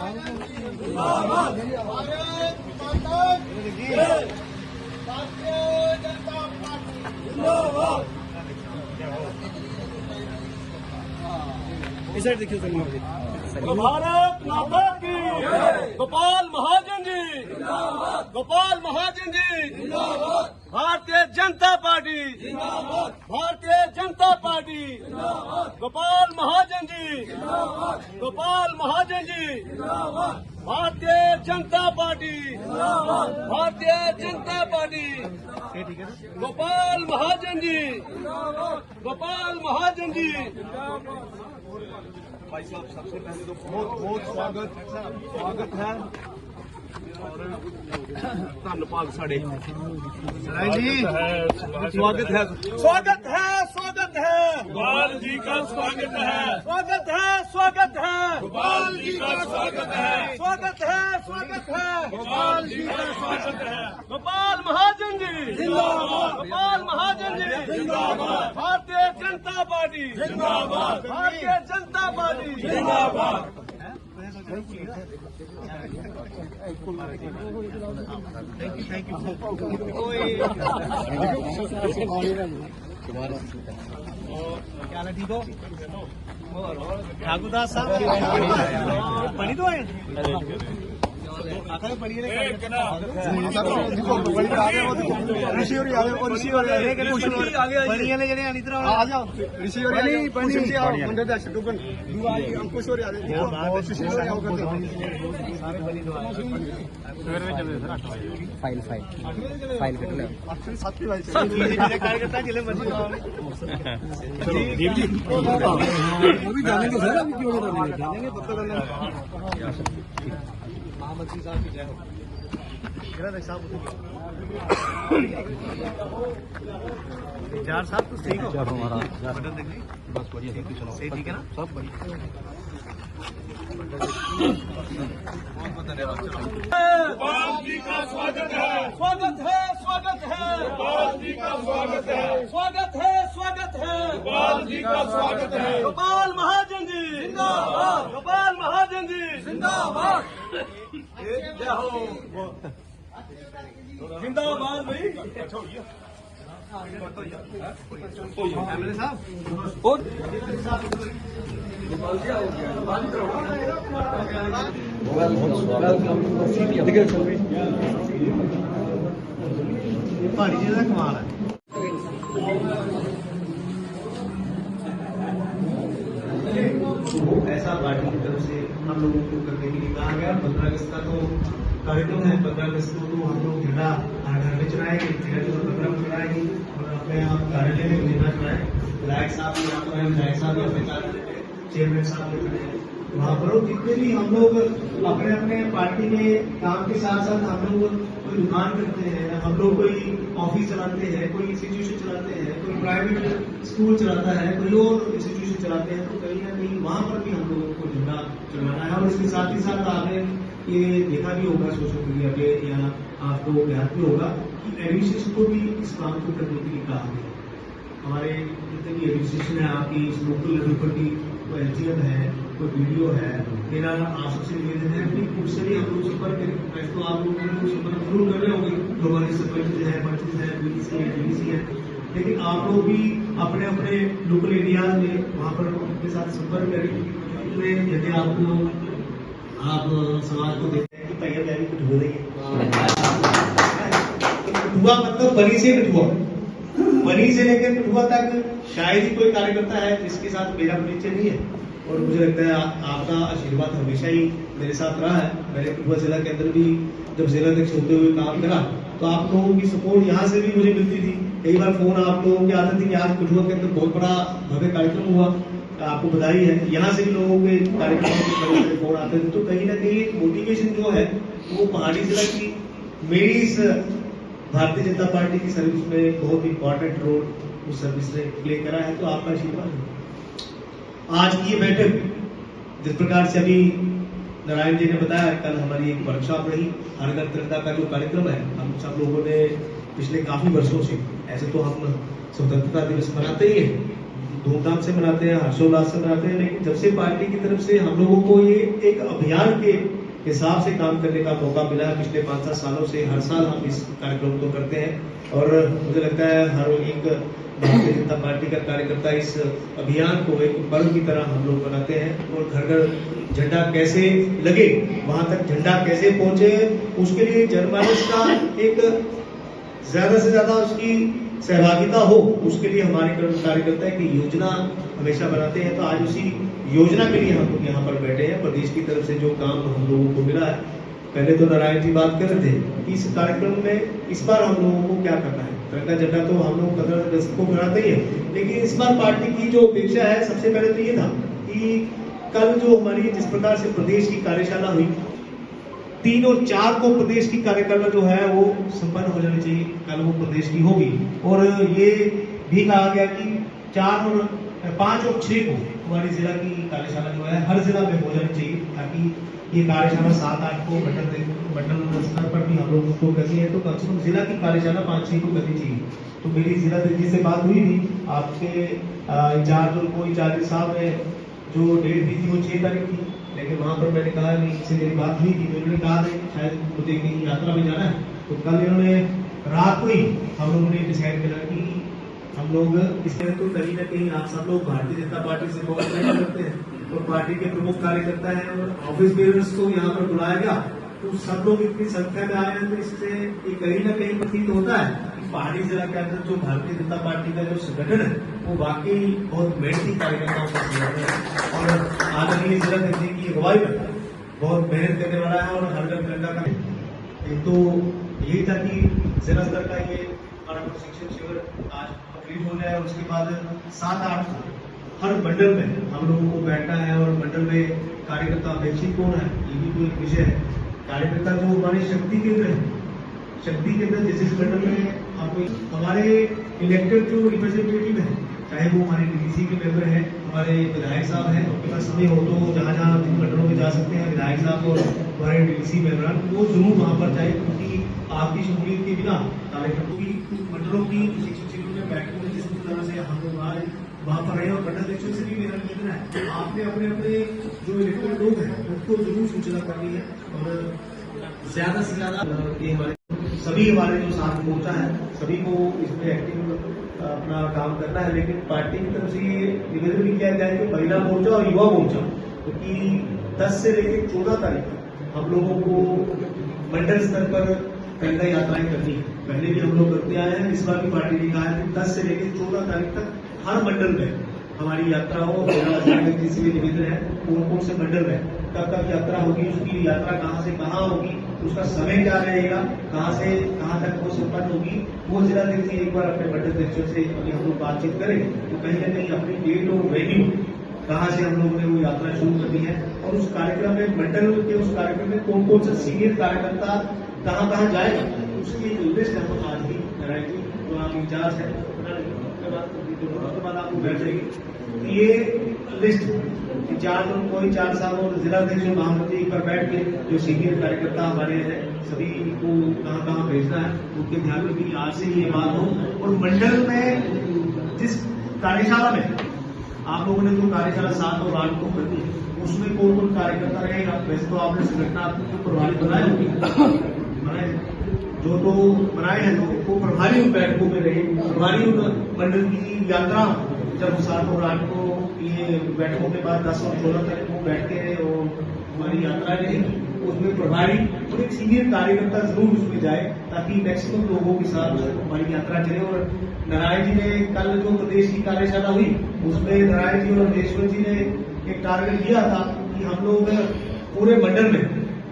इस साइड देखिए भारत माता की Gopal Mahajan ji, Gopal Mahajan ji, Bharatiya Janata party, Bharatiya Janata party, Gopal Mahajan ji, Gopal Mahajan ji, Bharatiya Janata party, Bharatiya Janata party, Gopal Mahajan ji, Gopal Mahajan ji. भाई साहब सबसे पहले तो बहुत स्वागत है धन्यवाद साढ़े जी स्वागत है गोपाल जी का स्वागत है, स्वागत है गोपाल जी का स्वागत है, गोपाल जी का स्वागत है। गोपाल महाजन जी जिंदाबाद, गोपाल महाजन जी जिंदाबाद, भारतीय जनता पार्टी जिंदाबाद, भारतीय जनता पार्टी जिंदाबाद। क्या ठीक हो ठाकुरदास साहब पढ़ी तो है कार्यकर्ता जिले जानेंगे सर अभी क्यों जानेंगे महामंत्री साहब की जय हो। चार साहब तो ठीक हो हमारा बटन देख ली बस बढ़िया सही ठीक है ना सब बढ़िया। गोपाल जी का स्वागत है, स्वागत है गोपाल जी का स्वागत है, स्वागत है गोपाल जी का स्वागत है। गोपाल महाजन जी जिंदाबाद, गोपाल महाजन जी जिंदाबाद, जय हो जिंदाबाद भाई। एमएलए साहब और पहाड़ी जी का कमाल है। ऐसा पार्टी की तरफ से हम लोगों को करने के लिए कहा गया। 15 अगस्त का तो कार्यक्रम है। 15 अगस्त को तो हम लोग झंडा घर में चढ़ाएंगे, 15 को चढ़ाएंगे और अपने यहाँ कार्यालय में झंडा चढ़ाएंगे। विधायक साहब भी यहाँ पर है, विधायक साहब भी अपने कार्यालय में, चेयरमैन साहब भी खड़े हैं वहाँ पर। जितने भी हम लोग अपने अपने पार्टी के काम के साथ साथ हम लोग कोई दुकान करते हैं, हम लोग कोई ऑफिस चलाते हैं, कोई इंस्टीट्यूशन चलाते हैं, कोई प्राइवेट स्कूल चलाता है, कोई और इंस्टीट्यूशन चलाते हैं, तो कहीं ना कहीं वहाँ पर भी हम लोगों को झंडा चढ़ाना है। और इसके साथ ही साथ आपने ये देखा भी होगा सोशल मीडिया पे या आपको याद भी होगा कि एडमिनिस्ट्रेशन को भी इस काम को करने के लिए कहा गया। हमारे जितने भी एडमिनिस्ट्रेशन है आपकी इस लोकल लेवल पर की कोई एलजीएम है, कोई वीडियो है, मेरा आप सबसे निवेदन है अपनी खुद से भी हम लोग संपर्क करें। तो आप लोग संपर्क जरूर कर रहे होंगे जो हमारे सरपंच है, पंच है, बीडीसी है, डीडीसी है, लेकिन आप लोग भी अपने अपने लोकल एरियाज में वहाँ पर उनके साथ संपर्क करें। यदि आप समाज को देखते हैं कि तैयार तैयारी कुछ हो रही है। कठुआ मतलब बनी से कठुआ, बनी से लेकर कठुआ तक शायद ही कोई कार्यकर्ता है जिसके साथ मेरा परिचय नहीं है। और मुझे लगता है आपका आशीर्वाद हमेशा ही मेरे साथ रहा है। मैंने कठुआ जिला के अंदर भी जब जिला अध्यक्ष होते हुए काम करा तो आप लोगों की सपोर्ट यहाँ से भी मुझे मिलती थी। कई बार फोन आप लोगों के आते थे कि आज कठुआ के अंदर बहुत बड़ा भव्य कार्यक्रम हुआ, आपको बधाई है। यहाँ से भी लोगों के कार्यक्रम में फोन आते थे। तो कहीं ना कहीं मोटिवेशन जो है वो पहाड़ी जिला की मेरी इस भारतीय जनता पार्टी की सर्विस में बहुत इंपॉर्टेंट रोल उस सर्विस ने प्ले करा है। तो आपका आशीर्वाद है। आज की ये बैठक जिस प्रकार से अभी नारायण जी ने बताया, कल हमारी एक वर्कशॉप रही। हर घर तिरंगा का जो कार्यक्रम है, हम सब लोगों ने पिछले काफी वर्षों से, ऐसे तो हम स्वतंत्रता दिवस मनाते ही है, धूमधाम से मनाते हैं, हर्षोल्लास से मनाते हैं। लेकिन जब से पार्टी की तरफ से हम लोगों को ये एक अभियान के हिसाब से काम करने का मौका मिला है, पिछले 5-7 सालों से हर साल हम इस कार्यक्रम को करते हैं और मुझे लगता है हर एक भारतीय जनता पार्टी का कार्यकर्ता इस अभियान को एक पर्व की तरह हम लोग बनाते हैं और घर घर झंडा कैसे लगे, वहां तक झंडा कैसे पहुंचे, उसके लिए जनमानस का एक ज्यादा से ज्यादा उसकी सहभागिता हो, उसके लिए हमारे कार्यकर्ता की योजना हमेशा बनाते हैं। तो आज उसी योजना के लिए हम लोग यहाँ पर बैठे हैं। प्रदेश की तरफ से जो काम हम लोगों को मिला है, पहले तो नारायण जी बात कर रहे थे कि इस कार्यक्रम में इस बार हम लोगों को क्या करना है। तिरंगा झंडा तो हम लोग 15 अगस्त को बनाते ही है, लेकिन इस बार पार्टी की जो अपेक्षा है, सबसे पहले तो ये था कि कल जो हमारी जिस प्रकार से प्रदेश की कार्यशाला हुई, 3 और 4 को प्रदेश की कार्यशाला जो है वो संपन्न हो जानी चाहिए, कल वो प्रदेश की होगी। और ये भी कहा गया कि 4 और 5 और 6 को हमारी जिला की कार्यशाला जो है हर जिला में हो जानी चाहिए, ताकि ये कार्यशाला 7-8 को मंडल स्तर पर भी हम लोग उसको करनी है, तो कम से कम जिला की कार्यशाला 5-6 को करनी चाहिए। तो मेरी जिला जी से बात हुई थी, आपके इंचार्ज और कोई इंचार्ज साहब ने जो डेट दी थी वो 6 तारीख थी, लेकिन वहां पर मैंने कहा कि इनसे मेरी बात हुई थी, उन्होंने कहा नहीं शायद मुझे कहीं यात्रा में जाना है। तो कल इन्होंने रात को ही हम लोगों ने डिसाइड किया कि हम लोग इसमें तो कहीं ना कहीं आप सब लोग भारतीय जनता पार्टी से बहुत प्रेम करते हैं और पार्टी के प्रमुख कार्यकर्ता हैं और ऑफिस बेयर्स को यहाँ पर बुलाया गया, तो सब लोग इतनी संख्या में आए हैं, तो इससे ये कहीं ना कहीं प्रतीत होता है कि पहाड़ी जिला के अंदर जो भारतीय जनता पार्टी का जो संगठन है वो वाकई बहुत मेहनती कार्यकर्ताओं का संगठन है और आदरणीय जिला अध्यक्ष की अगुवाई में बहुत मेहनत करने वाला है। और हर घर तिरंगा का एक तो यही था कि जिला स्तर का ये हमारा प्रशिक्षण शिविर आज कंप्लीट हो जाए और उसके बाद 7-8 हर मंडल में हम लोगों को बैठना है और मंडल में कार्यकर्ता अपेक्षित कौन है, ये भी कोई विषय है। कार्यकर्ता जो हमारे शक्ति केंद्र है, शक्ति केंद्र जिस मंडल में आपको हमारे इलेक्टेड जो रिप्रेजेंटेटिव है, चाहे वो हमारे डीडीसी के मेंबर हैं, हमारे विधायक साहब हैं, उनके पास समय हो तो जहाँ जहाँ मंडलों में जा सकते हैं विधायक साहब और हमारे डीडीसी मेंबर वो जरूर वहाँ पर जाए, क्योंकि आपकी शमूलियत के बिना कार्यकर्ताओं की मंडलों की प्रशिक्षण शिविर में बैठने में जिस तरह से हम लोग वहाँ पर रहे और मंडल अध्यक्षों से भी मेरा निवेदन है आपने अपने अपने जो इलेक्टेड लोग हैं उनको जरूर सूचना करनी है और ज्यादा से ज्यादा ये हमारे सभी हमारे जो साथ मोर्चा है सभी को इसमें एक्टिव अपना काम करना है। लेकिन पार्टी की तरफ से ये निवेदन भी किया जाए कि महिला मोर्चा और युवा मोर्चा, क्योंकि 10 से लेकर 14 तारीख तक हम लोगों को मंडल स्तर पर तिरंगा यात्राएं करनी है। पहले भी हम लोग करते आए हैं, इस बार भी पार्टी ने कहा है कि 10 से लेकर 14 तारीख तक हर मंडल में हमारी यात्रा हो। किसी भी निवेदन है कौन कौन से मंडल में कब तक यात्रा होगी, उसकी यात्रा कहाँ से कहाँ होगी, उसका समय क्या रहेगा, कहाँ से कहाँ तक वो संपन्न होगी, वो जिला अध्यक्ष एक बार अपने मंडल अध्यक्षों से अभी हम लोग बातचीत करें तो कहीं ना कहीं अपनी डेट और वेन्यू कहाँ से हम लोगों ने वो यात्रा शुरू करनी है और उस कार्यक्रम में मंडल के उस कार्यक्रम में कौन कौन सा सीनियर कार्यकर्ता कहाँ कहाँ जाएगा, उसकी लिस्ट हम आज ही कराएंगे। तो आप इंचार्ज है उसके बाद आपको बैठ जाएगी ये लिस्ट इंचार्ज और कोई 4 साल और जिला अध्यक्ष महामंत्री एक बार बैठ के जो सीनियर कार्यकर्ता हमारे हैं सभी को कहाँ कहाँ भेजना है उनके ध्यान में भी आज से ये बात हो। और मंडल में जिस कार्यशाला में आप लोगों ने जो कार्यशाला 7 और 8 को करनी है उसमें कौन कौन कार्यकर्ता रहेगा। वैसे तो आपने संगठन आपको प्रभारी बनाए होंगे, जो तो बनाए हैं तो वो प्रभारी उन बैठकों में रहे, प्रभारी उन मंडल की यात्रा जब 7 और 8 को ये बैठकों के बाद 10 और 16 तारीख को बैठते हैं और हमारी यात्रा रहेगी उसमें प्रभारी और एक सीनियर कार्यकर्ता जरूर उसमें जाए ताकि मैक्सिमम लोगों के साथ हमारी यात्रा चले। और नारायण जी ने कल जो प्रदेश की कार्यशाला हुई उसमें नारायण जी और महेश्वर जी ने एक टारगेट दिया था कि हम लोग पूरे मंडल में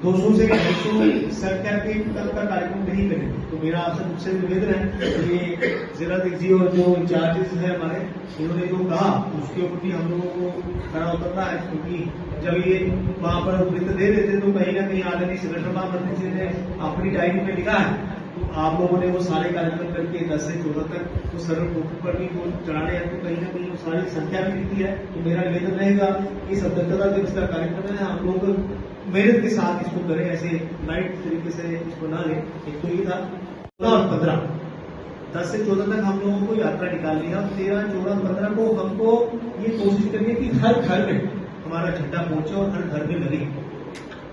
200 से 250 संख्या के तक का कार्यक्रम नहीं करें। तो मेरा आपसे मुझसे निवेदन है कि जिला अध्यक्ष जी और जो इंचार्जेस है हमारे इन्होंने जो कहा उसके ऊपर भी हम लोगों को खड़ा उतरना है, क्योंकि जब ये वहां पर वृत्त दे देते तो कहीं ना कहीं आदरणीय संगठन महामंत्री जी ने अपनी डायरी में लिखा है तो आप लोगों ने वो सारे कार्यक्रम करके 10 से 14 तक तो सरल बुक पर भी वो चढ़ाने हैं तो कहीं ना कहीं वो सारी संख्या भी दिखती है। तो मेरा निवेदन रहेगा कि स्वतंत्रता दिवस का कार्यक्रम है हम लोग मेहनत के साथ इसको करें, ऐसे लाइट तरीके से इसको ना लें। एक तो ये था 15 10 से 14 तक हम लोगों को यात्रा निकालनी है और 13, 14, 15 को हमको ये कोशिश करनी है कि हर घर में हमारा झंडा पहुंचे और हर घर में लगे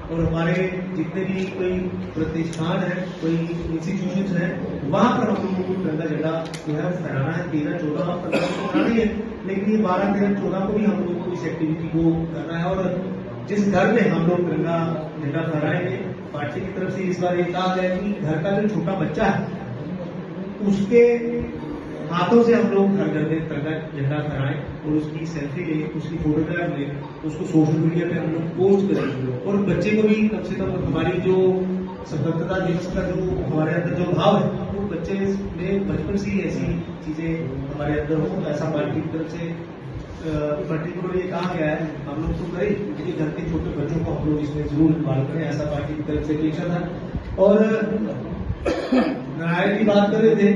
और हमारे जितने भी कोई प्रतिष्ठान है, कोई इंस्टीट्यूशन है, वहां पर हम लोगों को तिरंगा झंडा जो है फहराना है। 13, 14 और 15 को फहराना ही है, लेकिन ये 12, 13, 14 को भी हम लोगों को इस एक्टिविटी को करना है। और जिस घर में हम लोग तिरंगा झंडा फहराएंगे, पार्टी की तरफ से इस बार ये कहा गया कि घर का जो छोटा बच्चा है उसके हाथों से हम लोग घर घर में तिरंगा झंडा फहराएं और उसकी सेल्फी लें, उसकी फोटोग्राफ लें, उसको सोशल मीडिया पे हम लोग पोस्ट करें और बच्चे को भी कम से कम हमारी जो स्वतंत्रता दिवस का जो हमारे अंदर जो भाव है वो बच्चे में बचपन से ही ऐसी चीजें हमारे अंदर हो। ऐसा पार्टी की तरफ से पर्टिकुलर ये कहा गया है, हम लोग तो करें क्योंकि घर के छोटे बच्चों को हम लोग इसमें जरूर इन्वॉल्व करें, ऐसा पार्टी की तरफ से अपेक्षा था। और नारायण की बात कर रहे थे,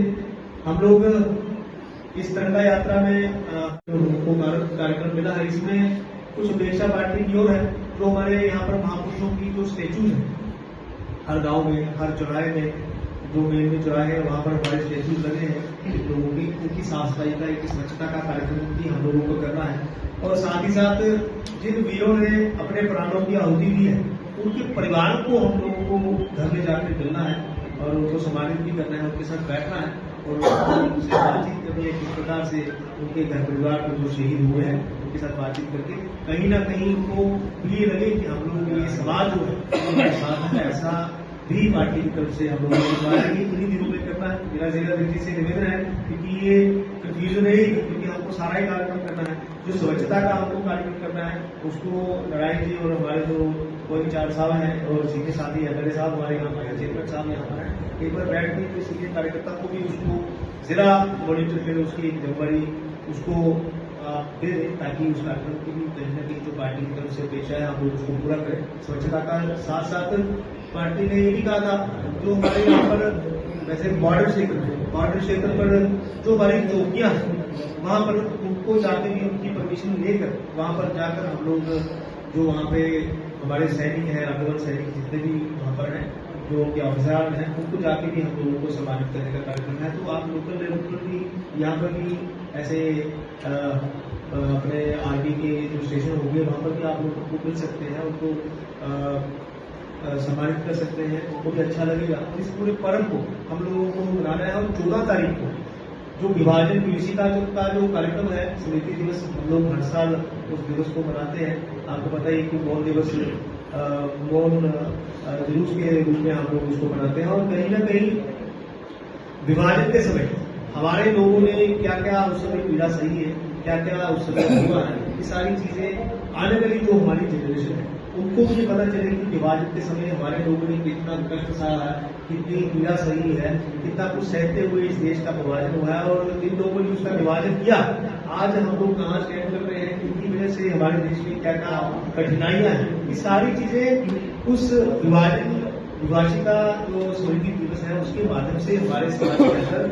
हम लोग इस तिरंगा यात्रा में को कार्यक्रम मिला है, इसमें कुछ अपेक्षा पार्टी की ओर है। जो हमारे यहाँ पर महापुरुषों की जो स्टेचूज है हर गांव में, हर चौराहे में, जो मेन चौराहे है वहां पर हमारे स्टेचूज लगे हैं लोगों की, उनकी साफ सफाई का, एक स्वच्छता का कार्यक्रम भी हम लोगों को करना है। और साथ ही साथ जिन वीरों ने अपने प्राणों की आहुति दी है उनके परिवार को हम लोगों को घर में जाकर मिलना है और उनको सम्मानित भी करना है, उनके साथ बैठना है और उनसे बातचीत करनी है किस प्रकार से उनके घर परिवार को जो शहीद हुए हैं उनके साथ बातचीत करके कहीं ना कहीं उनको ये लगे कि हम लोग ये समाज जो है उनके साथ है। ऐसा भी पार्टी की तरफ से हम लोगों को इन्हीं दिनों में करना है। मेरा जिला व्यक्ति से निवेदन है क्योंकि ये कंफ्यूजन है क्योंकि हमको सारा ही कार्यक्रम करना है। जो स्वच्छता का हमको कार्यक्रम करना है उसको नारायण जी और हमारे जो कोई चार साहब हैं और सीधे साथी एमएलए साहब हमारे यहाँ पर चेयरमैन साहब यहाँ पर है, एक बार बैठ के तो सीधे कार्यकर्ता को भी उसको जरा मॉनिटर करें, उसकी जिम्मेवारी उसको दे दें ताकि उस कार्यक्रम की भी कहीं ना कहीं जो पार्टी की तरफ से अपेक्षा है हम लोग उसको पूरा करें। स्वच्छता का साथ साथ पार्टी ने ये भी कहा था जो हमारे यहाँ पर वैसे बॉर्डर क्षेत्र पर जो हमारी चौकियां हैं वहां पर उनको जाके भी उनकी परमिशन लेकर वहां पर जाकर हम लोग जो वहाँ पे हमारे सैनिक हैं, अग्रवाल सैनिक जितने भी वहाँ पर हैं, जो उनके ऑफिसर हैं, उनको जाके भी हम लोगों को सम्मानित करने का कार्यक्रम है। तो आप लोकल लेवल पर भी यहाँ पर भी ऐसे अपने आर्मी के जो स्टेशन होंगे वहाँ पर भी आप लोगों को मिल सकते हैं, उनको सम्मानित कर सकते हैं, उनको भी अच्छा लगेगा। इस पूरे पर्व को हम लोगों को मनाना है और 14 तारीख को जो विभाजन पीयूसी का जो कार्यक्रम है, स्मृति दिवस, हम लोग हर साल उस दिवस को मनाते हैं। आपको पता है कि मौन दिवस मौन जुलूस के रूप में हम लोग उसको मनाते हैं। और कहीं ना कहीं विभाजन के समय हमारे लोगों ने क्या क्या उस समय पीड़ा सही है, क्या क्या उस समय हुआ है, ये सारी चीजें आने वाली जो हमारी जनरेशन है उनको भी पता चले कि विभाजन के समय हमारे लोगों ने कितना कष्ट सहा है, कितनी पीड़ा सही है, कितना कुछ सहते हुए इस देश का विभाजन हुआ है और जिन लोगों ने उसका विभाजन किया आज हम लोग कहाँ स्टैंड कर रहे हैं, इनकी वजह से हमारे देश में क्या क्या कठिनाइयां हैं, ये सारी चीजें उस विभाजिका जो स्मृति दिवस है उसके माध्यम से हमारे समाज के अंदर